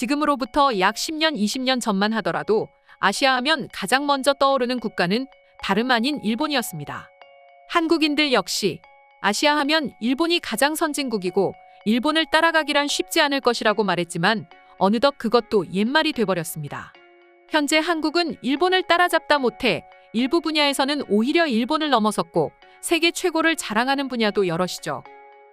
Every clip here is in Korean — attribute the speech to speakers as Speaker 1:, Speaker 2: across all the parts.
Speaker 1: 지금으로부터 약 10년, 20년 전만 하더라도 아시아 하면 가장 먼저 떠오르는 국가는 다름 아닌 일본이었습니다. 한국인들 역시 아시아 하면 일본이 가장 선진국이고 일본을 따라가기란 쉽지 않을 것이라고 말했지만 어느덧 그것도 옛말이 돼버렸습니다. 현재 한국은 일본을 따라잡다 못해 일부 분야에서는 오히려 일본을 넘어섰고 세계 최고를 자랑하는 분야도 여럿이죠.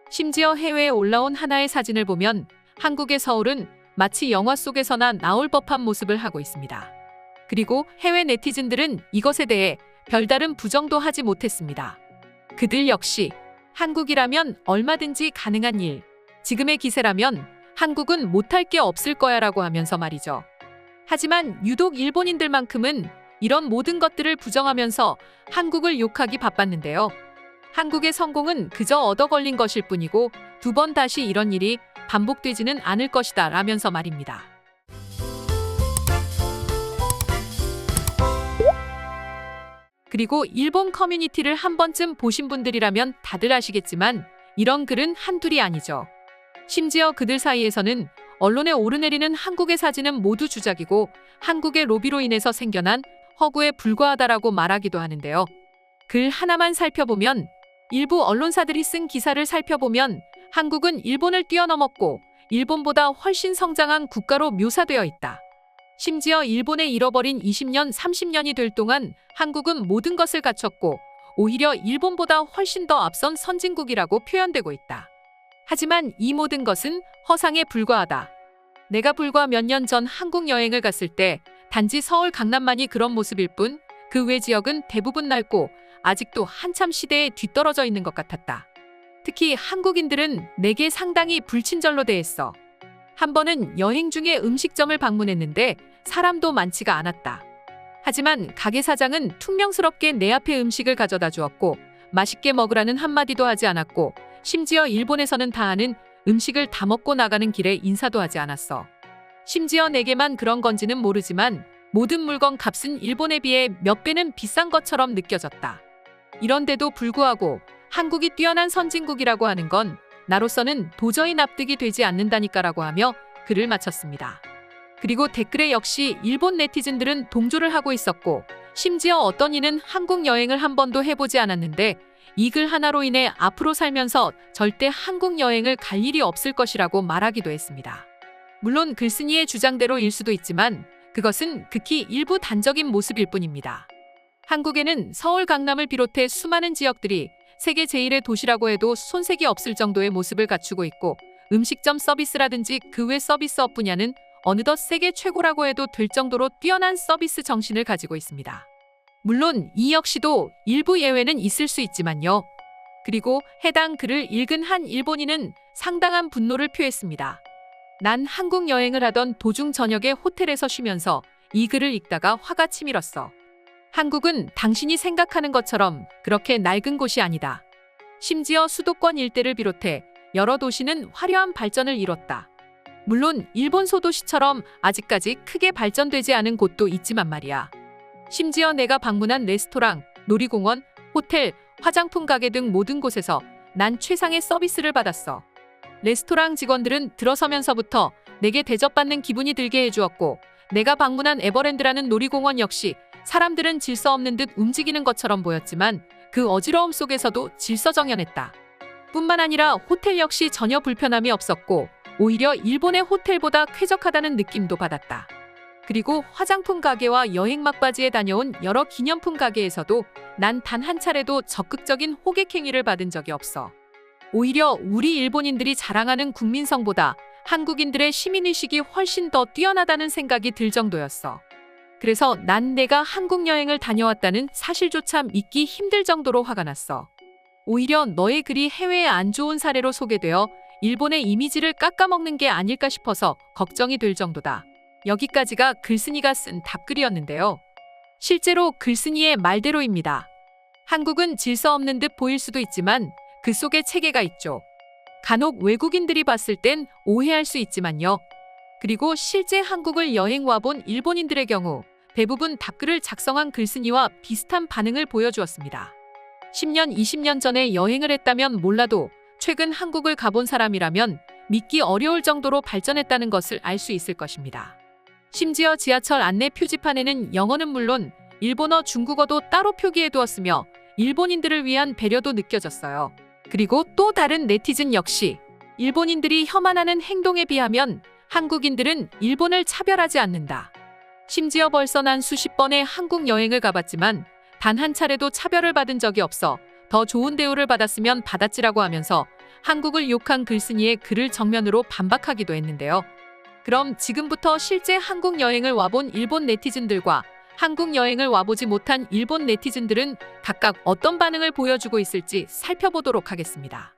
Speaker 1: 심지어 해외에 올라온 하나의 사진을 보면 한국의 서울은 마치 영화 속에서나 나올 법한 모습을 하고 있습니다. 그리고 해외 네티즌들은 이것에 대해 별다른 부정도 하지 못했습니다. 그들 역시 한국이라면 얼마든지 가능한 일, 지금의 기세라면 한국은 못할 게 없을 거야라고 하면서 말이죠. 하지만 유독 일본인들만큼은 이런 모든 것들을 부정하면서 한국을 욕하기 바빴는데요. 한국의 성공은 그저 얻어 걸린 것일 뿐이고 두 번 다시 이런 일이 반복되지는 않을 것이다 라면서 말입니다. 그리고 일본 커뮤니티를 한 번쯤 보신 분들이라면 다들 아시겠지만 이런 글은 한둘이 아니죠. 심지어 그들 사이에서는 언론에 오르내리는 한국의 사진은 모두 주작이고 한국의 로비로 인해서 생겨난 허구에 불과하다라고 말하기도 하는데요. 글 하나만 살펴보면 일부 언론사들이 쓴 기사를 살펴보면 한국은 일본을 뛰어넘었고 일본보다 훨씬 성장한 국가로 묘사되어 있다. 심지어 일본의 잃어버린 20년, 30년이 될 동안 한국은 모든 것을 갖췄고 오히려 일본보다 훨씬 더 앞선 선진국이라고 표현되고 있다. 하지만 이 모든 것은 허상에 불과하다. 내가 불과 몇 년 전 한국 여행을 갔을 때 단지 서울 강남만이 그런 모습일 뿐 그 외 지역은 대부분 낡고 아직도 한참 시대에 뒤떨어져 있는 것 같았다. 특히 한국인들은 내게 상당히 불친절로 대했어. 한 번은 여행 중에 음식점을 방문했는데 사람도 많지가 않았다. 하지만 가게 사장은 퉁명스럽게 내 앞에 음식을 가져다 주었고 맛있게 먹으라는 한마디도 하지 않았고 심지어 일본에서는 다 아는 음식을 다 먹고 나가는 길에 인사도 하지 않았어. 심지어 내게만 그런 건지는 모르지만 모든 물건 값은 일본에 비해 몇 배는 비싼 것처럼 느껴졌다. 이런데도 불구하고 한국이 뛰어난 선진국이라고 하는 건 나로서는 도저히 납득이 되지 않는다니까라고 하며 글을 마쳤습니다. 그리고 댓글에 역시 일본 네티즌들은 동조를 하고 있었고 심지어 어떤 이는 한국 여행을 한 번도 해보지 않았는데 이 글 하나로 인해 앞으로 살면서 절대 한국 여행을 갈 일이 없을 것이라고 말하기도 했습니다. 물론 글쓴이의 주장대로일 수도 있지만 그것은 극히 일부 단적인 모습일 뿐입니다. 한국에는 서울 강남을 비롯해 수많은 지역들이 세계 제1의 도시라고 해도 손색이 없을 정도의 모습을 갖추고 있고 음식점 서비스라든지 그 외 서비스업 분야는 어느덧 세계 최고라고 해도 될 정도로 뛰어난 서비스 정신을 가지고 있습니다. 물론 이 역시도 일부 예외는 있을 수 있지만요. 그리고 해당 글을 읽은 한 일본인은 상당한 분노를 표했습니다. 난 한국 여행을 하던 도중 저녁에 호텔에서 쉬면서 이 글을 읽다가 화가 치밀었어. 한국은 당신이 생각하는 것처럼 그렇게 낡은 곳이 아니다. 심지어 수도권 일대를 비롯해 여러 도시는 화려한 발전을 이뤘다. 물론 일본 소도시처럼 아직까지 크게 발전되지 않은 곳도 있지만 말이야. 심지어 내가 방문한 레스토랑, 놀이공원, 호텔, 화장품 가게 등 모든 곳에서 난 최상의 서비스를 받았어. 레스토랑 직원들은 들어서면서부터 내게 대접받는 기분이 들게 해주었고 내가 방문한 에버랜드라는 놀이공원 역시 사람들은 질서 없는 듯 움직이는 것처럼 보였지만 그 어지러움 속에서도 질서정연했다. 뿐만 아니라 호텔 역시 전혀 불편함이 없었고 오히려 일본의 호텔보다 쾌적하다는 느낌도 받았다. 그리고 화장품 가게와 여행 막바지에 다녀온 여러 기념품 가게에서도 난 단 한 차례도 적극적인 호객 행위를 받은 적이 없어. 오히려 우리 일본인들이 자랑하는 국민성보다 한국인들의 시민의식이 훨씬 더 뛰어나다는 생각이 들 정도였어. 그래서 난 내가 한국 여행을 다녀왔다는 사실조차 믿기 힘들 정도로 화가 났어. 오히려 너의 글이 해외에 안 좋은 사례로 소개되어 일본의 이미지를 깎아먹는 게 아닐까 싶어서 걱정이 될 정도다. 여기까지가 글쓴이가 쓴 답글이었는데요. 실제로 글쓴이의 말대로입니다. 한국은 질서 없는 듯 보일 수도 있지만 그 속에 체계가 있죠. 간혹 외국인들이 봤을 땐 오해할 수 있지만요. 그리고 실제 한국을 여행 와본 일본인들의 경우 대부분 답글을 작성한 글쓴이와 비슷한 반응을 보여주었습니다. 10년, 20년 전에 여행을 했다면 몰라도 최근 한국을 가본 사람이라면 믿기 어려울 정도로 발전했다는 것을 알 수 있을 것입니다. 심지어 지하철 안내 표지판에는 영어는 물론 일본어, 중국어도 따로 표기해 두었으며 일본인들을 위한 배려도 느껴졌어요. 그리고 또 다른 네티즌 역시 일본인들이 혐한하는 행동에 비하면 한국인들은 일본을 차별하지 않는다. 심지어 벌써 난 수십 번의 한국 여행을 가봤지만 단 한 차례도 차별을 받은 적이 없어 더 좋은 대우를 받았으면 받았지라고 하면서 한국을 욕한 글쓴이의 글을 정면으로 반박하기도 했는데요. 그럼 지금부터 실제 한국 여행을 와본 일본 네티즌들과 한국 여행을 와보지 못한 일본 네티즌들은 각각 어떤 반응을 보여주고 있을지 살펴보도록 하겠습니다.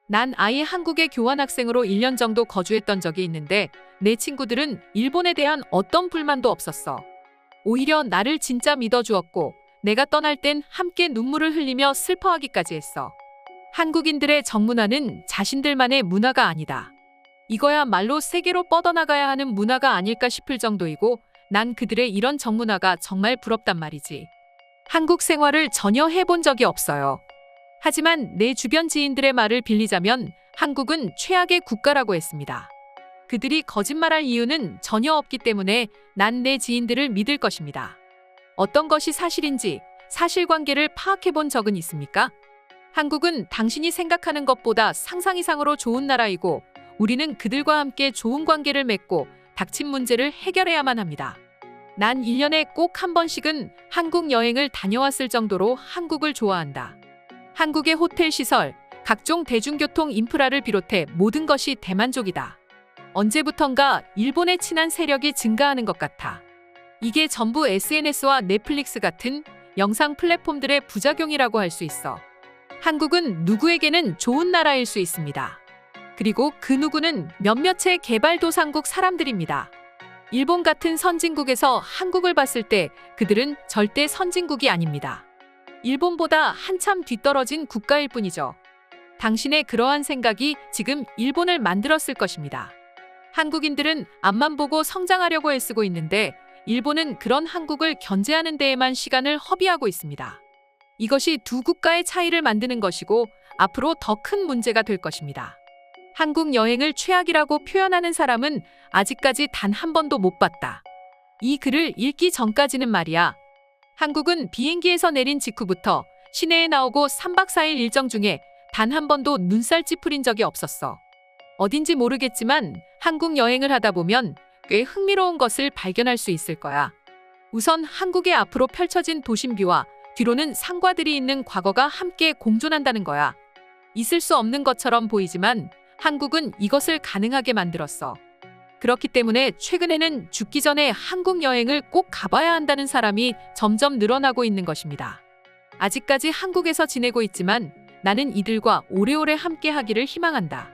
Speaker 1: 난 아예 한국에 교환학생으로 1년 정도 거주했던 적이 있는데 내 친구들은 일본에 대한 어떤 불만도 없었어. 오히려 나를 진짜 믿어주었고 내가 떠날 땐 함께 눈물을 흘리며 슬퍼하기까지 했어. 한국인들의 정문화는 자신들만의 문화가 아니다. 이거야말로 세계로 뻗어나가야 하는 문화가 아닐까 싶을 정도이고 난 그들의 이런 정문화가 정말 부럽단 말이지. 한국 생활을 전혀 해본 적이 없어요. 하지만 내 주변 지인들의 말을 빌리자면 한국은 최악의 국가라고 했습니다. 그들이 거짓말할 이유는 전혀 없기 때문에 난 내 지인들을 믿을 것입니다. 어떤 것이 사실인지 사실관계를 파악해 본 적은 있습니까? 한국은 당신이 생각하는 것보다 상상 이상으로 좋은 나라이고 우리는 그들과 함께 좋은 관계를 맺고 닥친 문제를 해결해야만 합니다. 난 1년에 꼭 한 번씩은 한국 여행을 다녀왔을 정도로 한국을 좋아한다. 한국의 호텔 시설, 각종 대중교통 인프라를 비롯해 모든 것이 대만족이다. 언제부턴가 일본에 친한 세력이 증가하는 것 같아. 이게 전부 SNS와 넷플릭스 같은 영상 플랫폼들의 부작용이라고 할 수 있어. 한국은 누구에게는 좋은 나라일 수 있습니다. 그리고 그 누구는 몇몇의 개발도상국 사람들입니다. 일본 같은 선진국에서 한국을 봤을 때 그들은 절대 선진국이 아닙니다. 일본보다 한참 뒤떨어진 국가일 뿐이죠. 당신의 그러한 생각이 지금 일본을 만들었을 것입니다. 한국인들은 앞만 보고 성장하려고 애쓰고 있는데 일본은 그런 한국을 견제하는 데에만 시간을 허비하고 있습니다. 이것이 두 국가의 차이를 만드는 것이고 앞으로 더 큰 문제가 될 것입니다. 한국 여행을 최악이라고 표현하는 사람은 아직까지 단 한 번도 못 봤다. 이 글을 읽기 전까지는 말이야. 한국은 비행기에서 내린 직후부터 시내에 나오고 3박 4일 일정 중에 단 한 번도 눈살 찌푸린 적이 없었어. 어딘지 모르겠지만 한국 여행을 하다 보면 꽤 흥미로운 것을 발견할 수 있을 거야. 우선 한국의 앞으로 펼쳐진 도심뷰와 뒤로는 상과들이 있는 과거가 함께 공존한다는 거야. 있을 수 없는 것처럼 보이지만 한국은 이것을 가능하게 만들었어. 그렇기 때문에 최근에는 죽기 전에 한국 여행을 꼭 가봐야 한다는 사람이 점점 늘어나고 있는 것입니다. 아직까지 한국에서 지내고 있지만 나는 이들과 오래오래 함께 하기를 희망한다.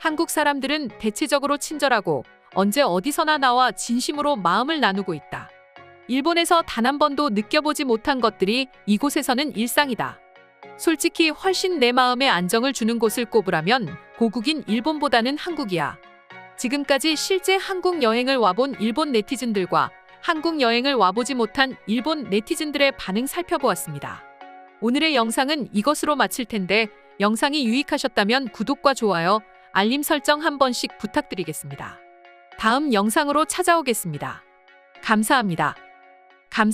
Speaker 1: 한국 사람들은 대체적으로 친절하고 언제 어디서나 나와 진심으로 마음을 나누고 있다. 일본에서 단 한 번도 느껴보지 못한 것들이 이곳에서는 일상이다. 솔직히 훨씬 내 마음에 안정을 주는 곳을 꼽으라면 고국인 일본보다는 한국이야. 지금까지 실제 한국 여행을 와본 일본 네티즌들과 한국 여행을 와보지 못한 일본 네티즌들의 반응 살펴보았습니다. 오늘의 영상은 이것으로 마칠 텐데 영상이 유익하셨다면 구독과 좋아요, 알림 설정 한 번씩 부탁드리겠습니다. 다음 영상으로 찾아오겠습니다. 감사합니다.